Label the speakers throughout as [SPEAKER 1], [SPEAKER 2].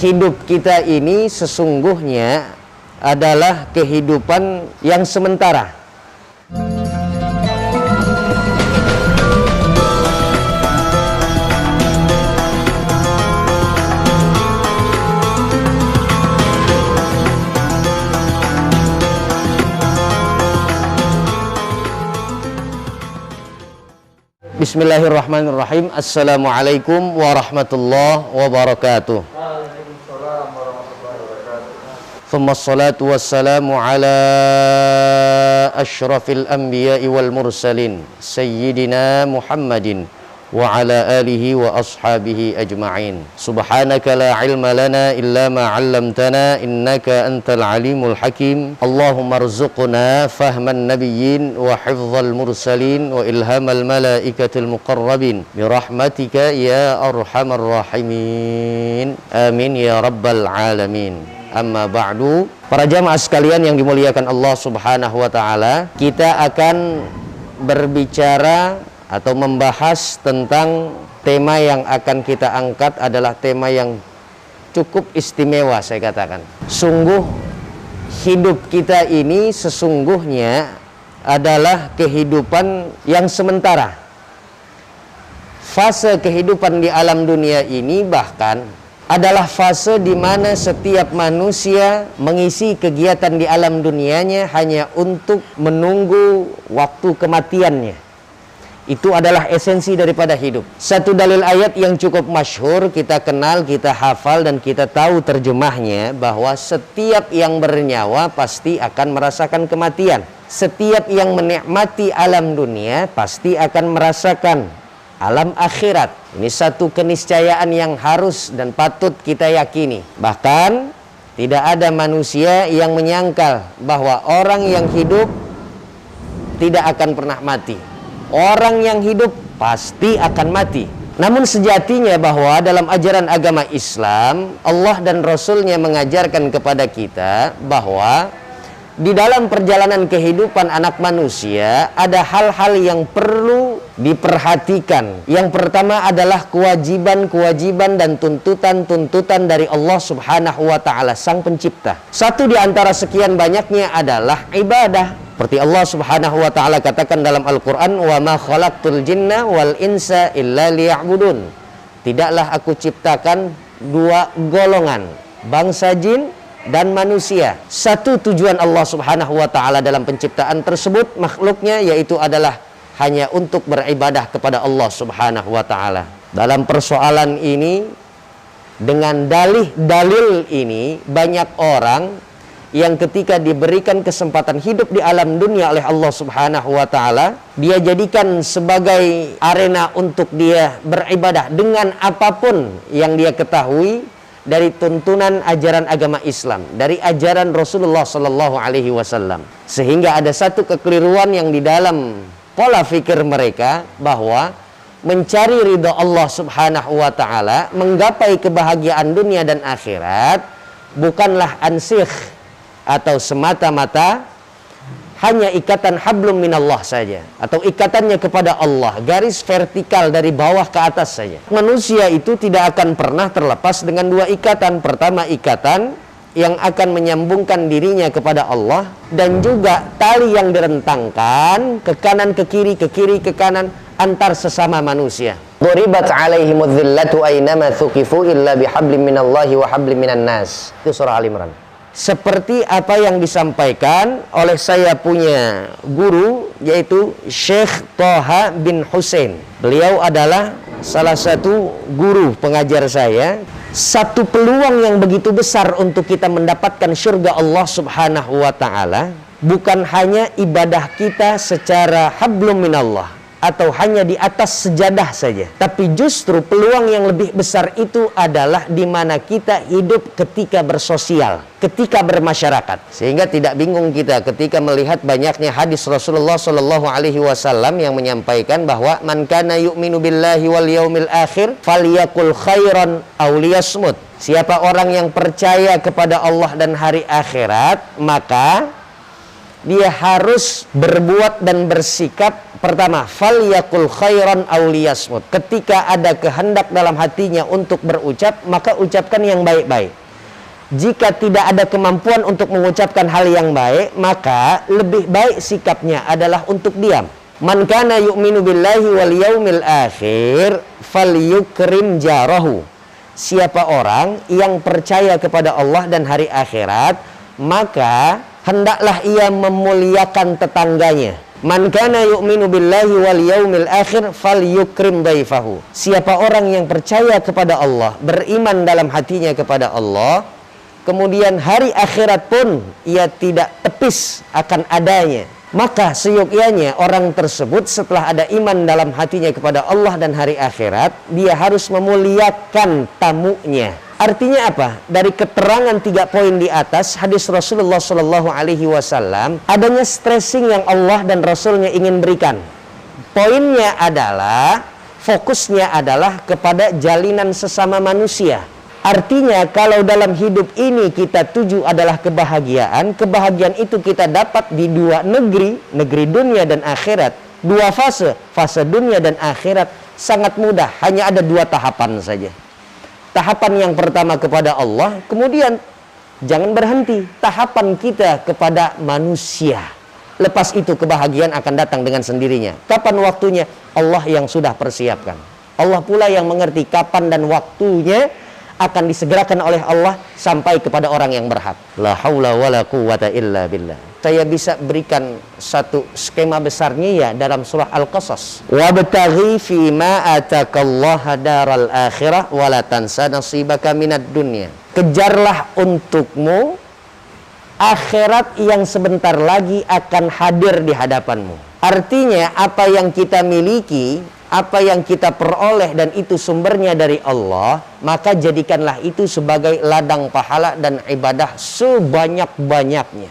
[SPEAKER 1] hidup kita ini sesungguhnya adalah kehidupan yang sementara. Bismillahirrahmanirrahim. Assalamualaikum warahmatullahi wabarakatuh.
[SPEAKER 2] Waalaikumsalam warahmatullahi wabarakatuh.
[SPEAKER 1] Thumma salatu wassalamu ala ashrafil anbiya'i wal mursalin Sayyidina Muhammadin wa ala alihi wa ashabihi ajma'in. Subhanaka la ilma lana illa ma 'allamtana innaka antal alimul hakim. Allahumma rzuqna fahman nabiyyin wa hifdzal mursalin wa ilhamal malaikatil muqarrabin bi rahmatika ya arhamar rahimin. Amin ya rabbal alamin. Amma ba'du. Para jamaah sekalian yang dimuliakan Allah Subhanahu wa taala, kita akan berbicara atau membahas tentang tema yang akan kita angkat adalah tema yang cukup istimewa, saya katakan. Sungguh hidup kita ini sesungguhnya adalah kehidupan yang sementara. Fase kehidupan di alam dunia ini bahkan adalah fase di mana setiap manusia mengisi kegiatan di alam dunianya hanya untuk menunggu waktu kematiannya. Itu adalah esensi daripada hidup. Satu dalil ayat yang cukup masyhur, kita kenal, kita hafal, dan kita tahu terjemahnya, bahwa setiap yang bernyawa pasti akan merasakan kematian. Setiap yang menikmati alam dunia pasti akan merasakan alam akhirat. Ini satu keniscayaan yang harus dan patut kita yakini. Bahkan tidak ada manusia yang menyangkal bahwa orang yang hidup tidak akan pernah mati. Orang yang hidup pasti akan mati. Namun sejatinya bahwa dalam ajaran agama Islam, Allah dan Rasulnya mengajarkan kepada kita bahwa di dalam perjalanan kehidupan anak manusia ada hal-hal yang perlu diperhatikan. Yang pertama adalah kewajiban-kewajiban dan tuntutan-tuntutan dari Allah Subhanahu wa taala, Sang Pencipta. Satu di antara sekian banyaknya adalah ibadah. Seperti Allah Subhanahu wa taala katakan dalam Al-Qur'an, "Wa ma khalaqtul jinna wal insa illa liya'budun." Tidaklah aku ciptakan dua golongan, bangsa jin dan manusia. Satu tujuan Allah Subhanahu wa taala dalam penciptaan tersebut makhluknya, yaitu adalah hanya untuk beribadah kepada Allah Subhanahu wa taala. Dalam persoalan ini, dengan dalil ini, banyak orang yang ketika diberikan kesempatan hidup di alam dunia oleh Allah Subhanahu wa taala, dia jadikan sebagai arena untuk dia beribadah dengan apapun yang dia ketahui dari tuntunan ajaran agama Islam, dari ajaran Rasulullah sallallahu alaihi wasallam. Sehingga ada satu kekeliruan yang di dalam pola fikir mereka, bahwa mencari ridha Allah Subhanahu wa taala, menggapai kebahagiaan dunia dan akhirat bukanlah ansikh atau semata-mata hanya ikatan hablum minallah saja, atau ikatannya kepada Allah, garis vertikal dari bawah ke atas saja. Manusia itu tidak akan pernah terlepas dengan dua ikatan. Pertama, ikatan yang akan menyambungkan dirinya kepada Allah, dan juga tali yang direntangkan ke kanan ke kiri, ke kiri ke kanan antar sesama manusia. Duribat alaihimudz dzillatu aynama thuqifu illa bihablim minallahi wa hablim minan nas. Itu surah Al-Imran. Seperti apa yang disampaikan oleh saya punya guru, yaitu Syekh Thaha bin Hussein. Beliau adalah salah satu guru pengajar saya. Satu peluang yang begitu besar untuk kita mendapatkan surga Allah Subhanahu wa taala bukan hanya ibadah kita secara hablum minallah atau hanya di atas sejadah saja, tapi justru peluang yang lebih besar itu adalah di mana kita hidup ketika bersosial, ketika bermasyarakat. Sehingga tidak bingung kita ketika melihat banyaknya hadis Rasulullah sallallahu alaihi wasallam yang menyampaikan bahwa man kana yu'minu billahi wal yaumil akhir falyaqul khairan aw liyasmut. Siapa orang yang percaya kepada Allah dan hari akhirat, maka dia harus berbuat dan bersikap. Pertama, falyakul khairan aw liyasmut. Ketika ada kehendak dalam hatinya untuk berucap, maka ucapkan yang baik-baik. Jika tidak ada kemampuan untuk mengucapkan hal yang baik, maka lebih baik sikapnya adalah untuk diam. Man kana yu'minu billahi wal yaumil akhir falyukrim jarahu. Siapa orang yang percaya kepada Allah dan hari akhirat, maka hendaklah ia memuliakan tetangganya. Man kana yu'minu billahi wal yaumil akhir falyukrim daifahu. Siapa orang yang percaya kepada Allah, beriman dalam hatinya kepada Allah, kemudian hari akhirat pun ia tidak tepis akan adanya, maka seyogyanya orang tersebut setelah ada iman dalam hatinya kepada Allah dan hari akhirat, dia harus memuliakan tamunya. Artinya apa? Dari keterangan 3 poin di atas hadis Rasulullah Shallallahu Alaihi Wasallam, adanya stressing yang Allah dan Rasulnya ingin berikan. Poinnya adalah, fokusnya adalah kepada jalinan sesama manusia. Artinya kalau dalam hidup ini kita tuju adalah kebahagiaan, kebahagiaan itu kita dapat di 2 negeri, negeri dunia dan akhirat. 2 fase, fase dunia dan akhirat sangat mudah, hanya ada 2 tahapan saja. Tahapan yang pertama kepada Allah, kemudian jangan berhenti, tahapan kita kepada manusia. Lepas itu kebahagiaan akan datang dengan sendirinya. Kapan waktunya? Allah yang sudah persiapkan. Allah pula yang mengerti kapan dan waktunya akan disegerakan oleh Allah sampai kepada orang yang berhak. La haula wala quwwata illa billah. Saya bisa berikan satu skema besarnya ya dalam surah Al-Qasas. Wabtaghi fima atakallaha daral akhirah wala tansa nasibaka minad dunya. Kejarlah untukmu akhirat yang sebentar lagi akan hadir di hadapanmu. Artinya apa yang kita miliki, apa yang kita peroleh dan itu sumbernya dari Allah, maka jadikanlah itu sebagai ladang pahala dan ibadah sebanyak-banyaknya,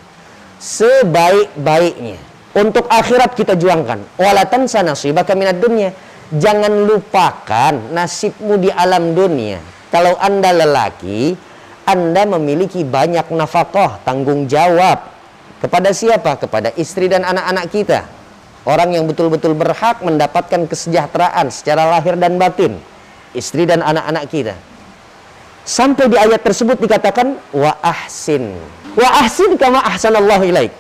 [SPEAKER 1] sebaik-baiknya. Untuk akhirat kita juangkan. Wala tansa nasibaka minad dunya. Jangan lupakan nasibmu di alam dunia. Kalau Anda lelaki, Anda memiliki banyak nafkah, tanggung jawab. Kepada siapa? Kepada istri dan anak-anak kita. Orang yang betul-betul berhak mendapatkan kesejahteraan secara lahir dan batin, istri dan anak-anak kita. Sampai di ayat tersebut dikatakan wa ahsin. Wa ahsin kama ahsanallahu ilaik.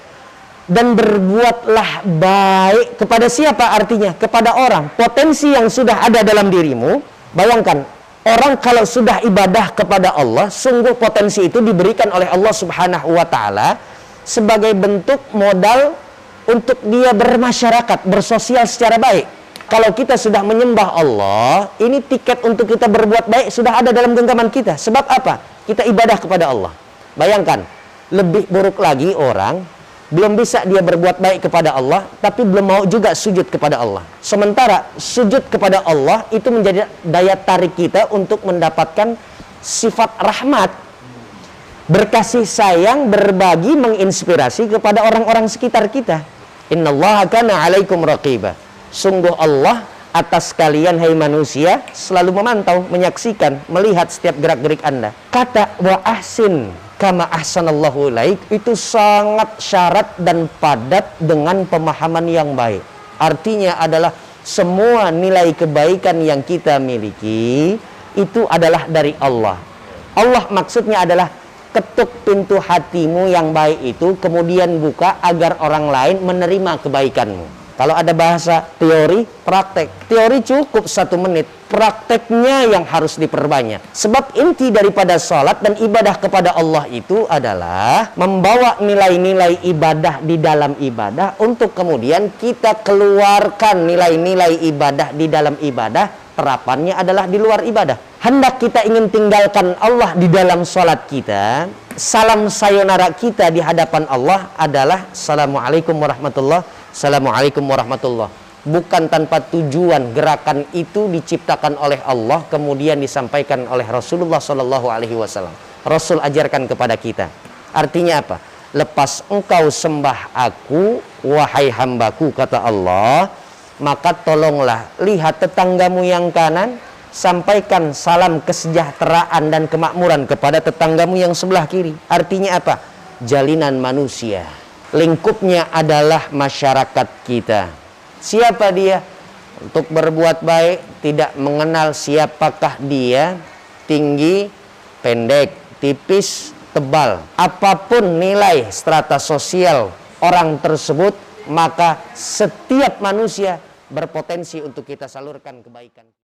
[SPEAKER 1] Dan berbuatlah baik kepada siapa? Artinya kepada orang. Potensi yang sudah ada dalam dirimu. Bayangkan, orang kalau sudah ibadah kepada Allah, sungguh potensi itu diberikan oleh Allah Subhanahu wa taala sebagai bentuk modal untuk dia bermasyarakat, bersosial secara baik. Kalau kita sudah menyembah Allah, ini tiket untuk kita berbuat baik sudah ada dalam genggaman kita. Sebab apa? Kita ibadah kepada Allah. Bayangkan, lebih buruk lagi orang belum bisa dia berbuat baik kepada Allah, tapi belum mau juga sujud kepada Allah. Sementara sujud kepada Allah itu menjadi daya tarik kita untuk mendapatkan sifat rahmat, berkasih sayang, berbagi, menginspirasi kepada orang-orang sekitar kita. Innallaha kana 'alaikum raqiba. Sungguh Allah atas kalian hai manusia selalu memantau, menyaksikan, melihat setiap gerak-gerik Anda. Kata wa ahsin kama ahsanallahu ilaik itu sangat syarat dan padat dengan pemahaman yang baik. Artinya adalah semua nilai kebaikan yang kita miliki itu adalah dari Allah. Allah maksudnya adalah ketuk pintu hatimu yang baik itu, kemudian buka agar orang lain menerima kebaikanmu. Kalau ada bahasa teori, praktek. Teori cukup 1 menit, prakteknya yang harus diperbanyak. Sebab inti daripada sholat dan ibadah kepada Allah itu adalah membawa nilai-nilai ibadah di dalam ibadah untuk kemudian kita keluarkan nilai-nilai ibadah di dalam ibadah. Terapannya adalah di luar ibadah. Hendak kita ingin tinggalkan Allah di dalam sholat kita, salam sayonara kita di hadapan Allah adalah Assalamualaikum warahmatullah, Assalamualaikum warahmatullah. Bukan tanpa tujuan gerakan itu diciptakan oleh Allah, kemudian disampaikan oleh Rasulullah Shallallahu Alaihi Wasallam. Rasul ajarkan kepada kita. Artinya apa? Lepas engkau sembah aku, wahai hambaku, kata Allah, maka tolonglah lihat tetanggamu yang kanan, sampaikan salam kesejahteraan dan kemakmuran kepada tetanggamu yang sebelah kiri. Artinya apa? Jalinan manusia. lingkupnya adalah masyarakat kita. Siapa dia? Untuk berbuat baik, tidak mengenal siapakah dia, tinggi, pendek, tipis, tebal. Apapun nilai strata sosial orang tersebut, maka setiap manusia berpotensi untuk kita salurkan kebaikan.